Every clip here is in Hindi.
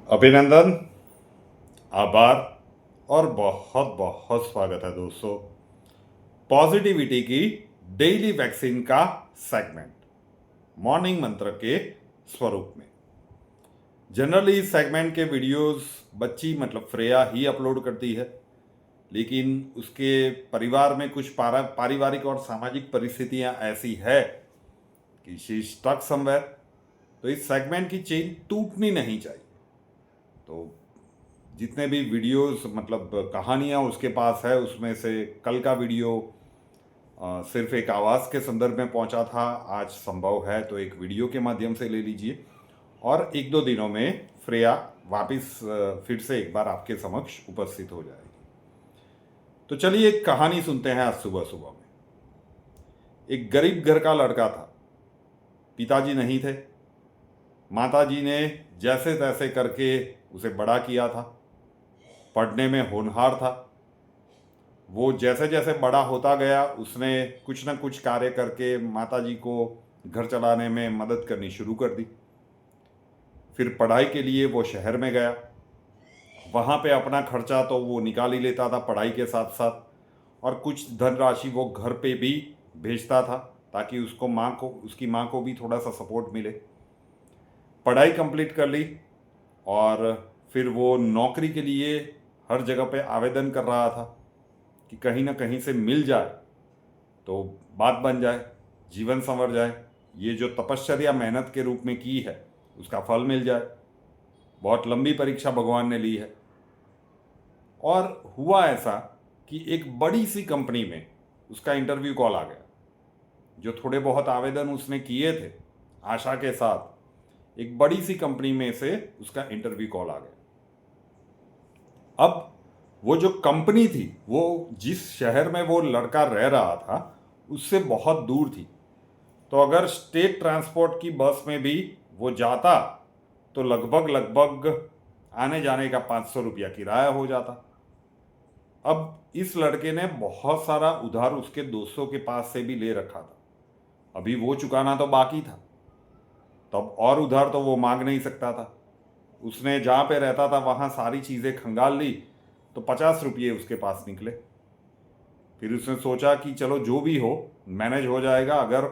अभिनंदन, आभार और बहुत बहुत स्वागत है दोस्तों पॉजिटिविटी की डेली वैक्सीन का सेगमेंट मॉर्निंग मंत्र के स्वरूप में। जनरली इस सेगमेंट के वीडियोस बच्ची मतलब फ्रेया ही अपलोड करती है, लेकिन उसके परिवार में कुछ पारिवारिक और सामाजिक परिस्थितियां ऐसी है कि शी स्टक समवेयर। तो इस सेगमेंट की चेन टूटनी नहीं चाहिए। तो जितने भी वीडियोस मतलब कहानियाँ उसके पास है, उसमें से कल का वीडियो सिर्फ एक आवाज़ के संदर्भ में पहुंचा था, आज संभव है तो एक वीडियो के माध्यम से ले लीजिए और एक दो दिनों में फ्रेया वापस फिर से एक बार आपके समक्ष उपस्थित हो जाएगी। तो चलिए एक कहानी सुनते हैं आज सुबह सुबह में। एक गरीब घर का लड़का था, पिताजी नहीं थे। माताजी ने जैसे तैसे करके उसे बड़ा किया था, पढ़ने में होनहार था। वो जैसे जैसे बड़ा होता गया उसने कुछ न कुछ कार्य करके माताजी को घर चलाने में मदद करनी शुरू कर दी। फिर पढ़ाई के लिए वो शहर में गया, वहाँ पे अपना खर्चा तो वो निकाल ही लेता था पढ़ाई के साथ साथ, और कुछ धनराशि वो घर पे भी भेजता था ताकि उसकी माँ को भी थोड़ा सा सपोर्ट मिले। पढ़ाई कंप्लीट कर ली और फिर वो नौकरी के लिए हर जगह पे आवेदन कर रहा था कि कहीं ना कहीं से मिल जाए तो बात बन जाए, जीवन संवर जाए, ये जो तपश्चर्या मेहनत के रूप में की है उसका फल मिल जाए। बहुत लंबी परीक्षा भगवान ने ली है और हुआ ऐसा कि एक बड़ी सी कंपनी में उसका इंटरव्यू कॉल आ गया। जो थोड़े बहुत आवेदन उसने किए थे आशा के साथ, एक बड़ी सी कंपनी में से उसका इंटरव्यू कॉल आ गया। अब वो जो कंपनी थी वो जिस शहर में वो लड़का रह रहा था उससे बहुत दूर थी। तो अगर स्टेट ट्रांसपोर्ट की बस में भी वो जाता तो लगभग लगभग आने जाने का 500 रुपया किराया हो जाता। अब इस लड़के ने बहुत सारा उधार उसके दोस्तों के पास से भी ले रखा था, अभी वो चुकाना तो बाकी था। तब और उधार तो वो मांग नहीं सकता था। उसने जहाँ पे रहता था वहाँ सारी चीज़ें खंगाल ली तो 50 रुपये उसके पास निकले। फिर उसने सोचा कि चलो जो भी हो मैनेज हो जाएगा, अगर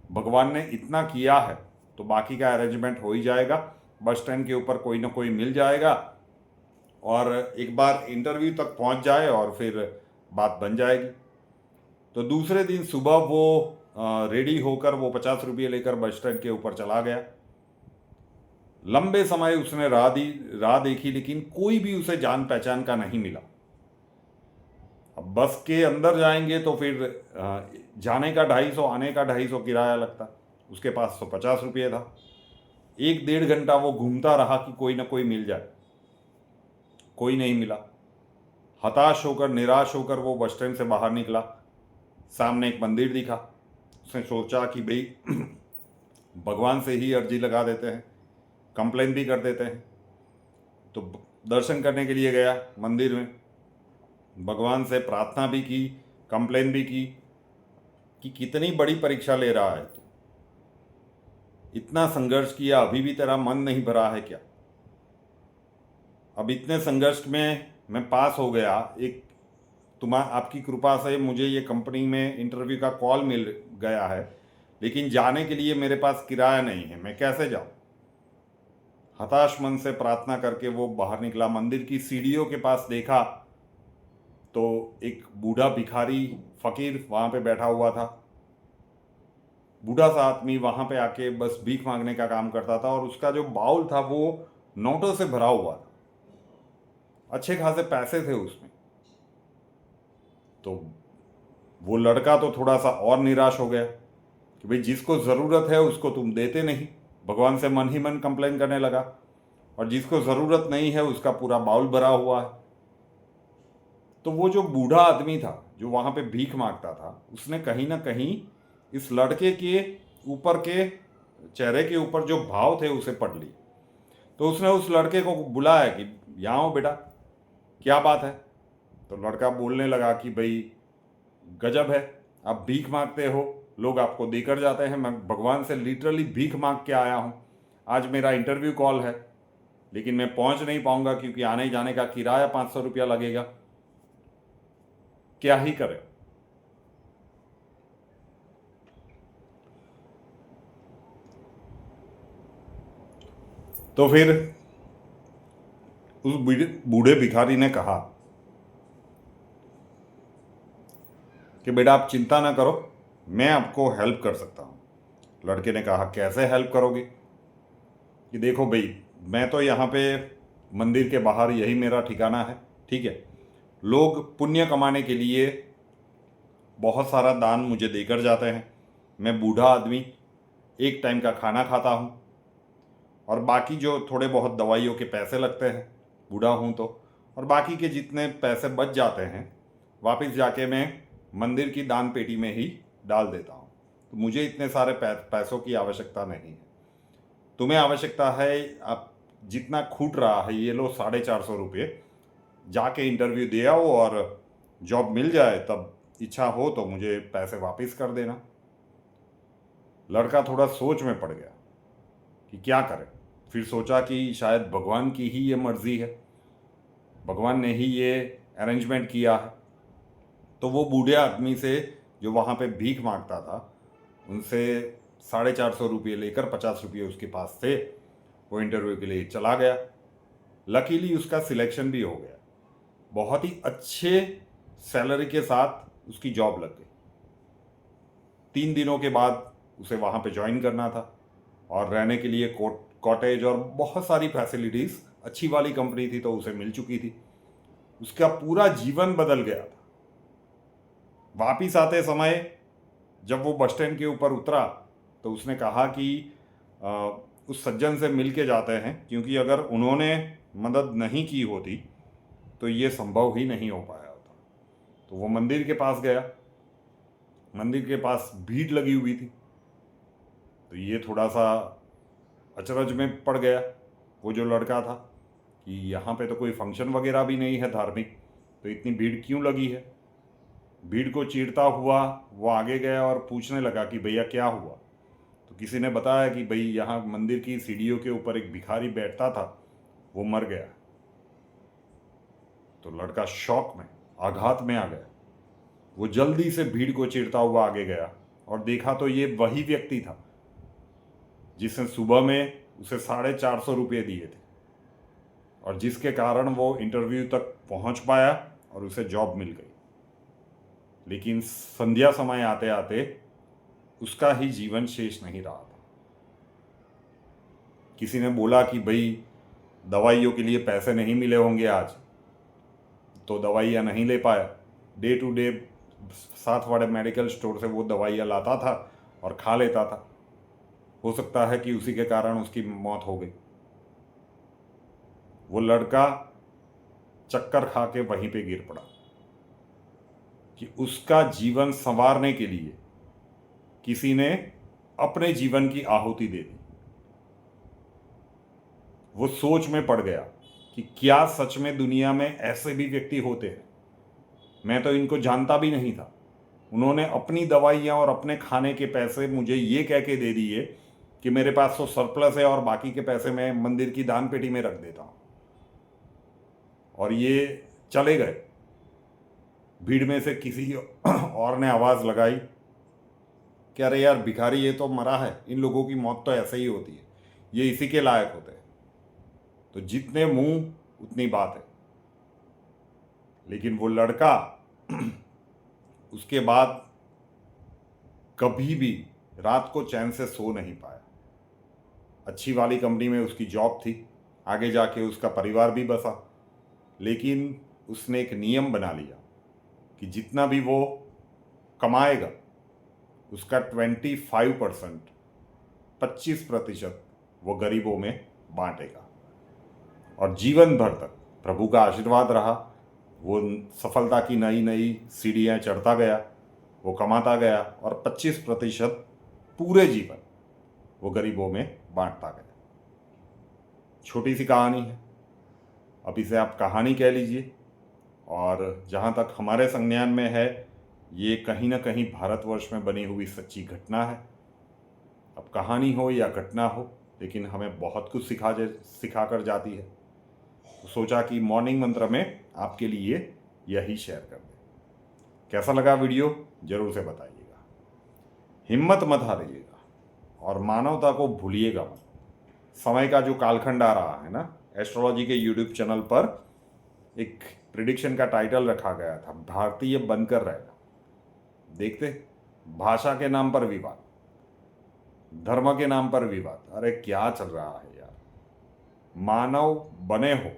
भगवान ने इतना किया है तो बाकी का अरेंजमेंट हो ही जाएगा, बस स्टैंड के ऊपर कोई ना कोई मिल जाएगा और एक बार इंटरव्यू तक पहुंच जाए और फिर बात बन जाएगी। तो दूसरे दिन सुबह वो रेडी होकर वो 50 रुपये लेकर बस स्टैंड के ऊपर चला गया। लंबे समय उसने राह देखी लेकिन कोई भी उसे जान पहचान का नहीं मिला। अब बस के अंदर जाएंगे तो फिर जाने का 250, आने का 250 किराया लगता, उसके पास तो 50 रुपये था। 1 डेढ़ घंटा वो घूमता रहा कि कोई ना कोई मिल जाए, कोई नहीं मिला। हताश होकर निराश होकर वो बस स्टैंड से बाहर निकला। सामने एक मंदिर दिखा, उसने सोचा कि भाई भगवान से ही अर्जी लगा देते हैं, कंप्लेन भी कर देते हैं। तो दर्शन करने के लिए गया मंदिर में, भगवान से प्रार्थना भी की, कंप्लेन भी की कि कितनी बड़ी परीक्षा ले रहा है तू, इतना संघर्ष किया अभी भी तेरा मन नहीं भरा है क्या? अब इतने संघर्ष में मैं पास हो गया, एक आपकी कृपा से मुझे ये कंपनी में इंटरव्यू का कॉल मिल गया है, लेकिन जाने के लिए मेरे पास किराया नहीं है, मैं कैसे जाऊं? हताश मन से प्रार्थना करके वो बाहर निकला। मंदिर की सीढ़ियों के पास देखा तो एक बूढ़ा भिखारी फकीर वहाँ पे बैठा हुआ था। बूढ़ा सा आदमी वहाँ पे आके बस भीख मांगने का काम करता था और उसका जो बाउल था वो नोटों से भरा हुआ था, अच्छे खासे पैसे थे उसमें। तो वो लड़का तो थोड़ा सा और निराश हो गया कि भाई जिसको ज़रूरत है उसको तुम देते नहीं, भगवान से मन ही मन कंप्लेन करने लगा, और जिसको ज़रूरत नहीं है उसका पूरा बाउल भरा हुआ है। तो वो जो बूढ़ा आदमी था जो वहाँ पे भीख मांगता था, उसने कहीं ना कहीं इस लड़के के ऊपर के चेहरे के ऊपर जो भाव थे उसे पढ़ ली। तो उसने उस लड़के को बुलाया कि यहाँ आओ बेटा, क्या बात है? तो लड़का बोलने लगा कि भाई गजब है, आप भीख मांगते हो, लोग आपको देकर जाते हैं, मैं भगवान से लिटरली भीख मांग के आया हूँ, आज मेरा इंटरव्यू कॉल है लेकिन मैं पहुंच नहीं पाऊंगा क्योंकि आने जाने का किराया 500 रुपया लगेगा। क्या ही करें। तो फिर उस बूढ़े भिखारी ने कहा कि बेटा आप चिंता ना करो, मैं आपको हेल्प कर सकता हूँ। लड़के ने कहा कैसे हेल्प करोगे? कि देखो भाई, मैं तो यहाँ पे मंदिर के बाहर, यही मेरा ठिकाना है, ठीक है। लोग पुण्य कमाने के लिए बहुत सारा दान मुझे देकर जाते हैं। मैं बूढ़ा आदमी, एक टाइम का खाना खाता हूँ, और बाकी जो थोड़े बहुत दवाइयों के पैसे लगते हैं, बूढ़ा हूँ तो, और बाकी के जितने पैसे बच जाते हैं वापस जाके मैं मंदिर की दान पेटी में ही डाल देता हूँ। तो मुझे इतने सारे पैसों की आवश्यकता नहीं है। तुम्हें आवश्यकता है, आप जितना खूट रहा है ये लो 450 रुपये, जाके इंटरव्यू दे आओ और जॉब मिल जाए, तब इच्छा हो तो मुझे पैसे वापस कर देना। लड़का थोड़ा सोच में पड़ गया कि क्या करे। फिर सोचा कि शायद भगवान की ही ये मर्जी है, भगवान ने ही ये अरेंजमेंट किया है। तो वो बूढ़े आदमी से जो वहाँ पे भीख मांगता था, उनसे 450 रुपये लेकर 50 रुपये उसके पास थे, वो इंटरव्यू के लिए चला गया। लकीली उसका सिलेक्शन भी हो गया, बहुत ही अच्छे सैलरी के साथ उसकी जॉब लग गई। 3 दिनों के बाद उसे वहाँ पे ज्वाइन करना था, और रहने के लिए कॉटेज और बहुत सारी फैसिलिटीज़, अच्छी वाली कंपनी थी तो उसे मिल चुकी थी। उसका पूरा जीवन बदल गया था। वापिस आते समय जब वो बस स्टैंड के ऊपर उतरा तो उसने कहा कि उस सज्जन से मिल के जाते हैं, क्योंकि अगर उन्होंने मदद नहीं की होती तो ये संभव ही नहीं हो पाया होता। तो वो मंदिर के पास गया। मंदिर के पास भीड़ लगी हुई थी, तो ये थोड़ा सा अचरज में पड़ गया वो जो लड़का था कि यहाँ पे तो कोई फंक्शन वगैरह भी नहीं है धार्मिक, तो इतनी भीड़ क्यों लगी है। भीड़ को चीरता हुआ वो आगे गया और पूछने लगा कि भैया क्या हुआ। तो किसी ने बताया कि भाई यहाँ मंदिर की सीढ़ियों के ऊपर एक भिखारी बैठता था, वो मर गया। तो लड़का शॉक में, आघात में आ गया। वो जल्दी से भीड़ को चीरता हुआ आगे गया और देखा तो ये वही व्यक्ति था जिसने सुबह में उसे 450 रुपये दिए थे, और जिसके कारण वो इंटरव्यू तक पहुंच पाया और उसे जॉब मिल गई। लेकिन संध्या समय आते आते उसका ही जीवन शेष नहीं रहा था। किसी ने बोला कि भाई दवाइयों के लिए पैसे नहीं मिले होंगे आज, तो दवाइयाँ नहीं ले पाया। डे टू डे साथ वाले मेडिकल स्टोर से वो दवाइयाँ लाता था और खा लेता था। हो सकता है कि उसी के कारण उसकी मौत हो गई। वो लड़का चक्कर खा के वहीं पे गिर पड़ा कि उसका जीवन संवारने के लिए किसी ने अपने जीवन की आहुति दे दी। वो सोच में पड़ गया कि क्या सच में दुनिया में ऐसे भी व्यक्ति होते हैं। मैं तो इनको जानता भी नहीं था। उन्होंने अपनी दवाइयाँ और अपने खाने के पैसे मुझे ये कह के दे दिए कि मेरे पास तो सरप्लस है और बाकी के पैसे मैं मंदिर की दान पेटी में रख देता हूँ, और ये चले गए। भीड़ में से किसी और ने आवाज़ लगाई कि अरे यार भिखारी, ये तो मरा है, इन लोगों की मौत तो ऐसे ही होती है, ये इसी के लायक होते हैं। तो जितने मुंह उतनी बात है। लेकिन वो लड़का उसके बाद कभी भी रात को चैन से सो नहीं पाया। अच्छी वाली कंपनी में उसकी जॉब थी, आगे जाके उसका परिवार भी बसा, लेकिन उसने एक नियम बना लिया कि जितना भी वो कमाएगा उसका 25%, 25% वो गरीबों में बांटेगा। और जीवन भर तक प्रभु का आशीर्वाद रहा। वो सफलता की नई नई सीढ़ियाँ चढ़ता गया, वो कमाता गया, और 25% पूरे जीवन वो गरीबों में बांटता गया। छोटी सी कहानी है, अब इसे आप कहानी कह लीजिए, और जहाँ तक हमारे संज्ञान में है, ये कहीं ना कहीं भारतवर्ष में बनी हुई सच्ची घटना है। अब कहानी हो या घटना हो, लेकिन हमें बहुत कुछ सिखा कर जाती है। तो सोचा कि मॉर्निंग मंत्र में आपके लिए यही शेयर कर दें। कैसा लगा वीडियो जरूर से बताइएगा। हिम्मत मत हारिएगा और मानवता को भूलिएगा मत। समय का जो कालखंड आ रहा है ना, एस्ट्रोलॉजी के यूट्यूब चैनल पर एक प्रिडिक्शन का टाइटल रखा गया था, भारतीय बनकर रहेगा। देखते, भाषा के नाम पर विवाद, धर्म के नाम पर विवाद, अरे क्या चल रहा है यार। मानव बने हो,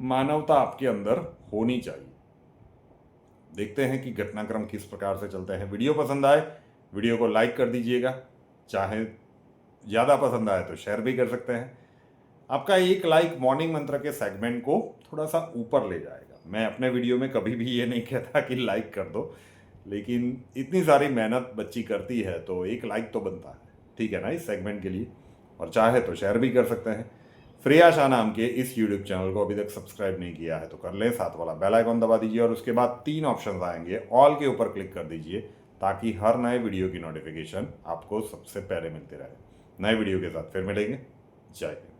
मानवता आपके अंदर होनी चाहिए। देखते हैं कि घटनाक्रम किस प्रकार से चलते हैं। वीडियो पसंद आए वीडियो को लाइक कर दीजिएगा, चाहे ज़्यादा पसंद आए तो शेयर भी कर सकते हैं। आपका एक लाइक मॉर्निंग मंत्र के सेगमेंट को थोड़ा सा ऊपर ले जाएगा। मैं अपने वीडियो में कभी भी ये नहीं कहता कि लाइक कर दो, लेकिन इतनी सारी मेहनत बच्ची करती है तो एक लाइक तो बनता है, ठीक है ना, इस सेगमेंट के लिए। और चाहे तो शेयर भी कर सकते हैं। फ्रेया शाह नाम के इस यूट्यूब चैनल को अभी तक सब्सक्राइब नहीं किया है तो कर लें, साथ वाला बेल आइकॉन दबा दीजिए और उसके बाद 3 ऑप्शन आएंगे, ऑल के ऊपर क्लिक कर दीजिए ताकि हर नए वीडियो की नोटिफिकेशन आपको सबसे पहले मिलती रहे। नए वीडियो के साथ फिर मिलेंगे। जय हिंद।